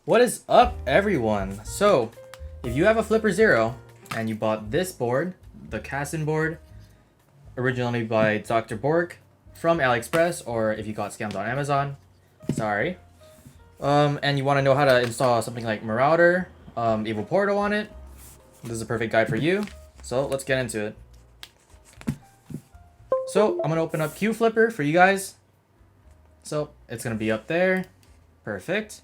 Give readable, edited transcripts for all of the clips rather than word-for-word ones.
What is up, everyone? So, if you have a Flipper Zero and you bought this board, the Kasiin board, originally by DrB0rk from Aliexpress, or if you got scammed on Amazon, sorry. And you want to know how to install something like Marauder, Evil Portal on it, this is a perfect guide for you. So let's get into it. So I'm gonna open up QFlipper for you guys. So it's gonna be up there. Perfect.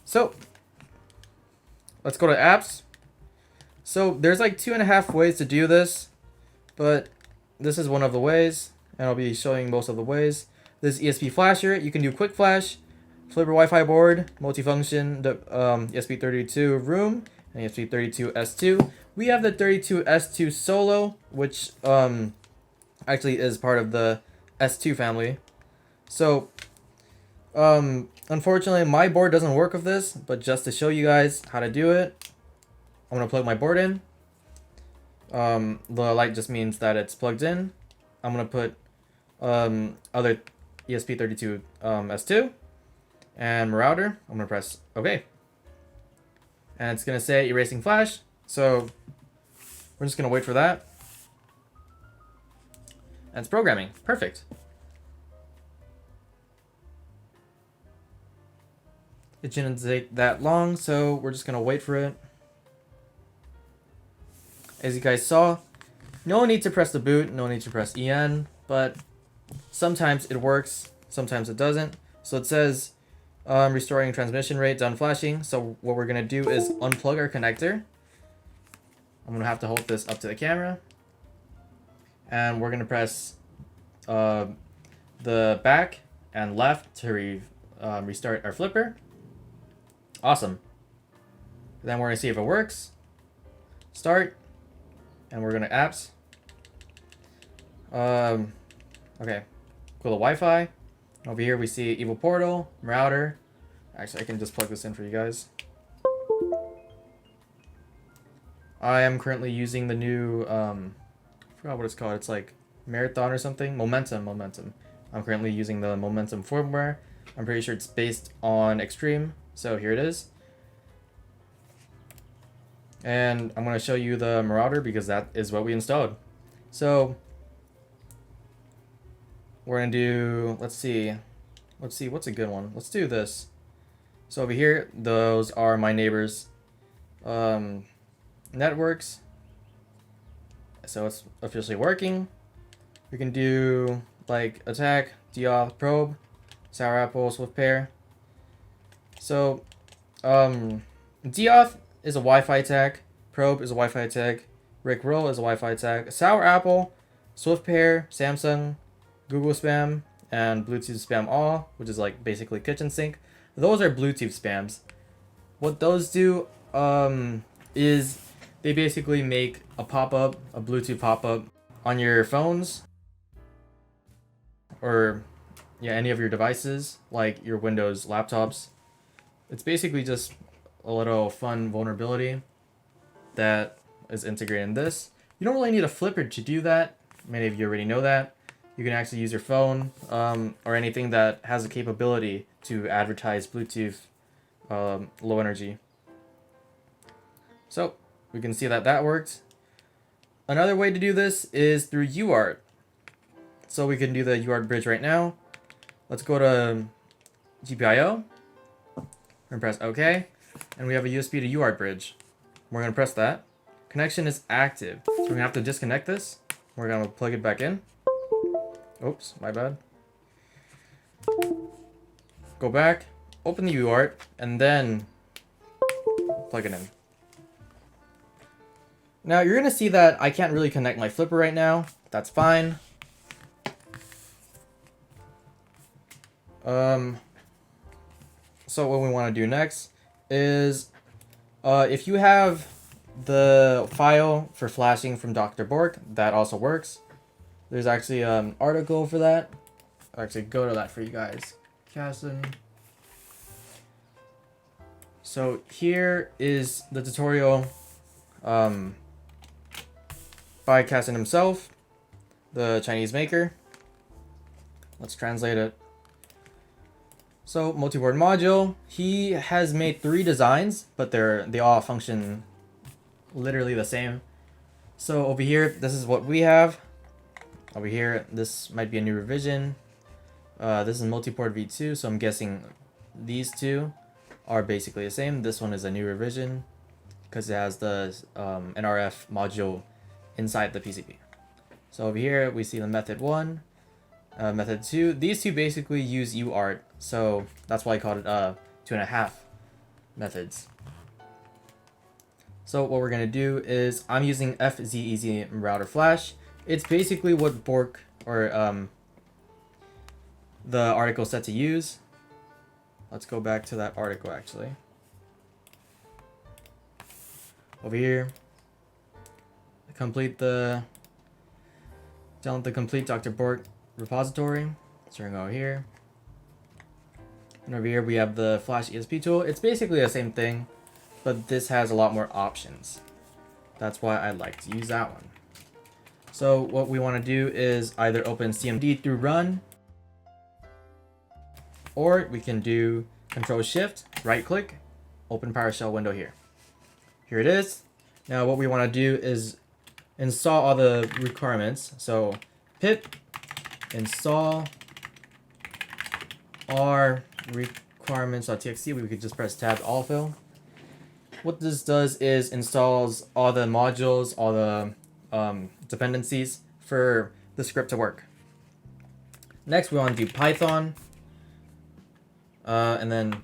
So let's go to apps. So there's like 2.5 ways to do this, but this is one of the ways, and I'll be showing most of the ways. This ESP flasher, you can do quick flash, Flipper Wi-Fi board, multifunction, the ESP32 room, and ESP32S2. We have the 32S2 Solo, which actually is part of the S2 family. So unfortunately my board doesn't work with this, but just to show you guys how to do it, I'm gonna plug my board in. The light just means that it's plugged in. I'm gonna put other ESP32 S2 and Marauder. I'm gonna press OK, and it's gonna say erasing flash. So we're just gonna wait for that. And it's programming. Perfect. It shouldn't take that long, so we're just gonna wait for it. As you guys saw, no need to press the boot, no need to press EN, but sometimes it works, sometimes it doesn't. So it says restoring transmission rate, done flashing. So what we're gonna do is unplug our connector. I'm gonna have to hold this up to the camera, and we're gonna press the back and left to restart our flipper. Awesome. Then we're gonna see if it works. Start, and we're gonna apps. Okay, cool. The Wi-Fi. Over here we see Evil Portal, Marauder. Actually, I can just plug this in for you guys. I am currently using the new I forgot what it's called. It's like Marathon or something. Momentum. I'm currently using the Momentum firmware. I'm pretty sure it's based on Extreme. So here it is. And I'm going to show you the Marauder because that is what we installed. So we're going to do, let's see, what's a good one? Let's do this. So over here, those are my neighbors' networks. So it's officially working. We can do like attack, deauth, probe, sour apple, swift pair. So deauth is a Wi-Fi attack, probe is a Wi-Fi attack, rickroll is a Wi-Fi attack, sour apple, swift pair, Samsung, Google spam, and Bluetooth spam all, which is like basically kitchen sink. Those are Bluetooth spams. What those do is they basically make a pop-up, a Bluetooth pop-up on your phones or any of your devices, like your Windows laptops. It's basically just a little fun vulnerability that is integrated in this. You don't really need a flipper to do that. Many of you already know that. You can actually use your phone or anything that has a capability to advertise Bluetooth low energy. So we can see that that worked. Another way to do this is through UART. So we can do the UART Bridge right now. Let's go to GPIO and press OK. And we have a USB to UART Bridge. We're going to press that. Connection is active. So we're going to have to disconnect this. We're going to plug it back in. Oops, my bad. Go back, open the UART, and then plug it in. Now you're going to see that I can't really connect my flipper right now. That's fine. So what we want to do next is if you have the file for flashing from DrB0rk, that also works. There's actually an article for that. I'll actually go to that for you guys. Kasiin. So here is the tutorial by Kasiin himself, the Chinese maker. Let's translate it. So multi-board module, he has made 3 designs, but they all function literally the same. So over here, this is what we have. Over here, this might be a new revision. This is multi-port V2, so I'm guessing these two are basically the same. This one is a new revision because it has the NRF module inside the PCB. So over here, we see the method 1, method 2. These two basically use UART, so that's why I called it 2.5 methods. So what we're going to do is I'm using FZEZ Marauder Flash. It's basically what DrB0rk or the article said to use. Let's go back to that article actually. Over here, download the complete DrB0rk repository. So we're going to go here. And over here we have the Flash ESP tool. It's basically the same thing, but this has a lot more options. That's why I like to use that one. So what we want to do is either open CMD through run, or we can do Control-Shift, right-click, open PowerShell window here. Here it is. Now what we want to do is install all the requirements. So pip install our requirements.txt. We could just press tab autofill. What this does is installs all the modules, all the dependencies for the script to work. Next, we want to do Python, and then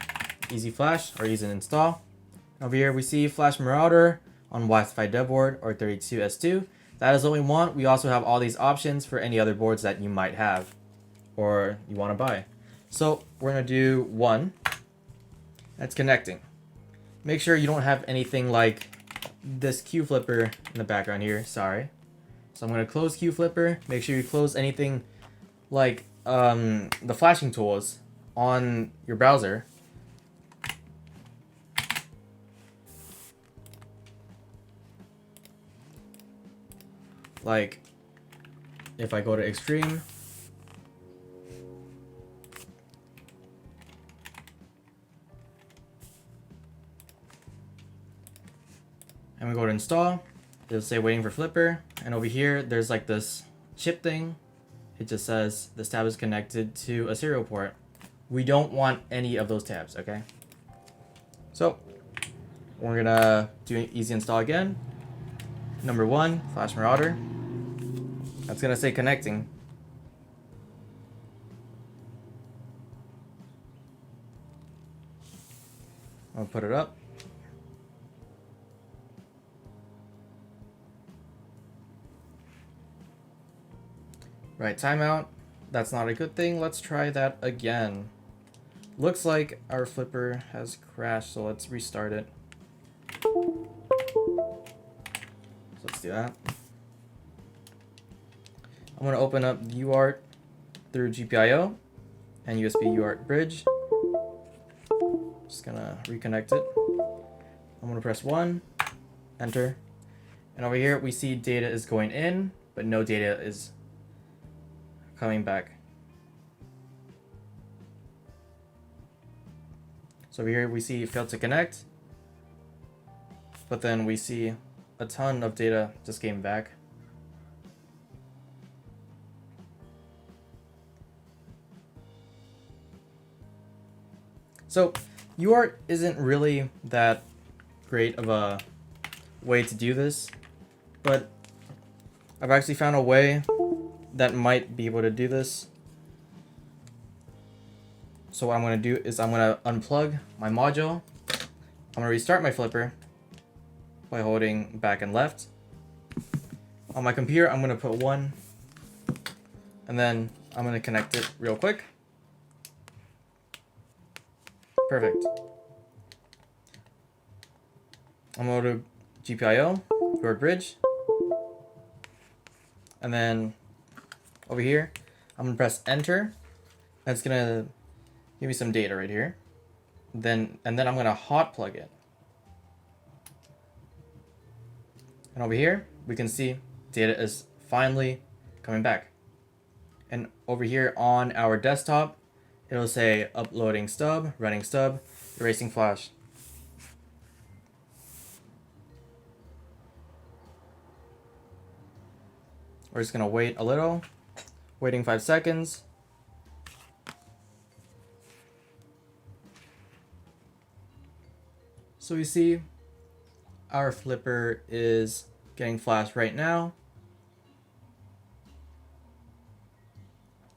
easy flash or easy install. Over here, we see Flash Marauder on Wi-Fi dev board or 32S2. That is what we want. We also have all these options for any other boards that you might have or you want to buy. So we're going to do 1. That's connecting. Make sure you don't have anything like this Q flipper in the background here. Sorry. So I'm going to close Q flipper. Make sure you close anything like the flashing tools on your browser. Like if I go to extreme, and we go to install, it'll say waiting for flipper, and over here there's like this chip thing. It just says this tab is connected to a serial port. We don't want any of those tabs, okay? So we're gonna do easy install again. Number 1, Flash Marauder. That's gonna say connecting. I'll put it up. Right, timeout. That's not a good thing. Let's try that again. Looks like our flipper has crashed, so let's restart it. So let's do that. I'm going to open up UART through GPIO and USB UART Bridge. Just going to reconnect it. I'm going to press 1, enter. And over here we see data is going in, but no data is coming back. So over here we see failed to connect, but then we see a ton of data just came back. So UART isn't really that great of a way to do this, but I've actually found a way that might be able to do this. So what I'm going to do is I'm going to unplug my module. I'm going to restart my flipper by holding back and left. On my computer, I'm going to put 1, and then I'm going to connect it real quick. Perfect. I'm going to go to GPIO, UART Bridge, and then over here, I'm going to press enter. That's going to give me some data right here. And then I'm going to hot plug it. And over here, we can see data is finally coming back. And over here on our desktop, it'll say uploading stub, running stub, erasing flash. We're just gonna wait a little, waiting 5 seconds. So we see our flipper is getting flashed right now.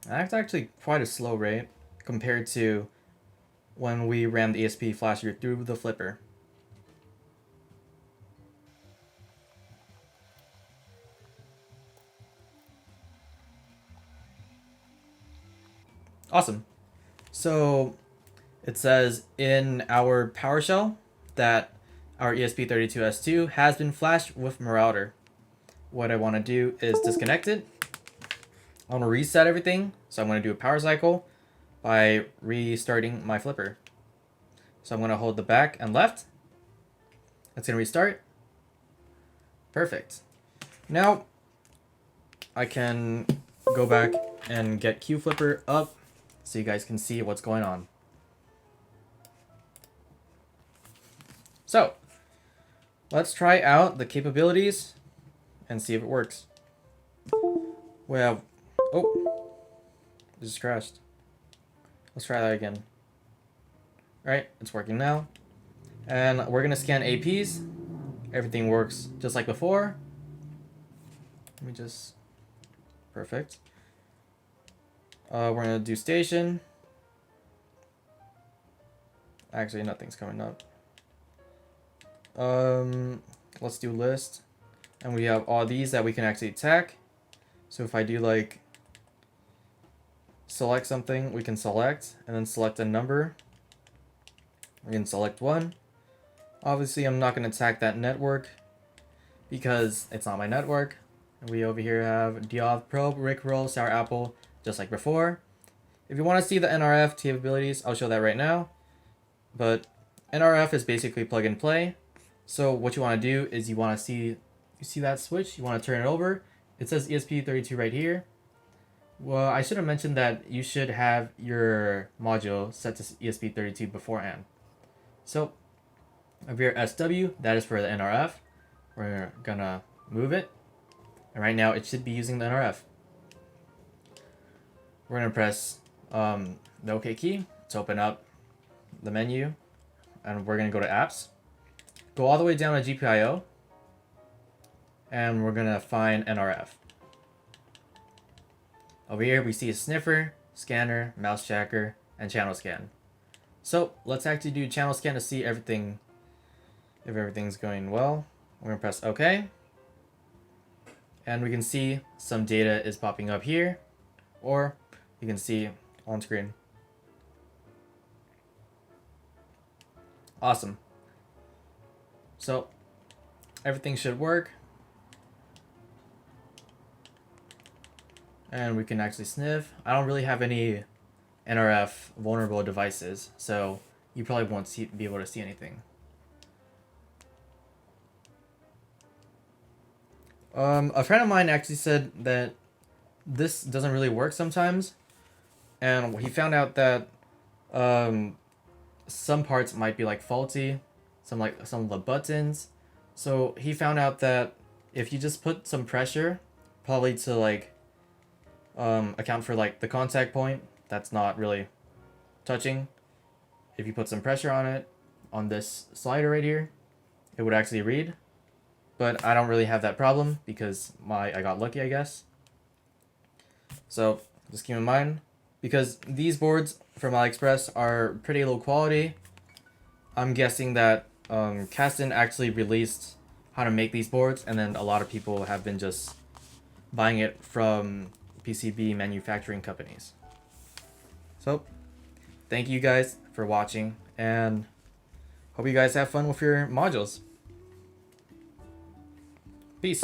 That's actually quite a slow rate compared to when we ran the ESP flasher through the flipper. Awesome. So it says in our PowerShell that our ESP32S2 has been flashed with Marauder. What I want to do is disconnect it. I want to reset everything. So I'm going to do a power cycle by restarting my flipper. So I'm going to hold the back and left. It's going to restart. Perfect. Now I can go back and get QFlipper up so you guys can see what's going on. So let's try out the capabilities and see if it works. We have, oh, it just crashed. Let's try that again. All right, it's working now. And we're gonna scan APs. Everything works just like before. Let me just, perfect. We're gonna do station. Actually, nothing's coming up. Let's do list. And we have all these that we can actually attack. So if I do like select something, we can select and then select a number. We can select 1. Obviously, I'm not going to attack that network because it's not my network. And we over here have DrB0rk, Rickroll, Sour Apple, just like before. If you want to see the NRF capabilities, I'll show that right now. But NRF is basically plug and play. So what you want to do is you want to see, you see that switch, you want to turn it over. It says ESP32 right here. Well, I should have mentioned that you should have your module set to ESP32 beforehand. So over here SW, that is for the NRF. We're gonna move it. And right now it should be using the NRF. We're gonna press the OK key to open up the menu. And we're gonna go to apps. Go all the way down to GPIO. And we're gonna find NRF. Over here we see a sniffer, scanner, mouse tracker, and channel scan. So let's actually do channel scan to see everything, if everything's going well. We're gonna press OK. And we can see some data is popping up here, or you can see on screen. Awesome. So everything should work. And we can actually sniff. I don't really have any NRF vulnerable devices, so you probably won't be able to see anything. A friend of mine actually said that this doesn't really work sometimes, and he found out that some parts might be like faulty, some of the buttons. So he found out that if you just put some pressure, probably to like account for like the contact point that's not really touching, if you put some pressure on it, on this slider right here, it would actually read. But I don't really have that problem because I got lucky, I guess. So just keep in mind, because these boards from Aliexpress are pretty low quality. I'm guessing that Kasiin actually released how to make these boards, and then a lot of people have been just buying it from PCB manufacturing companies. So thank you guys for watching, and hope you guys have fun with your modules. Peace.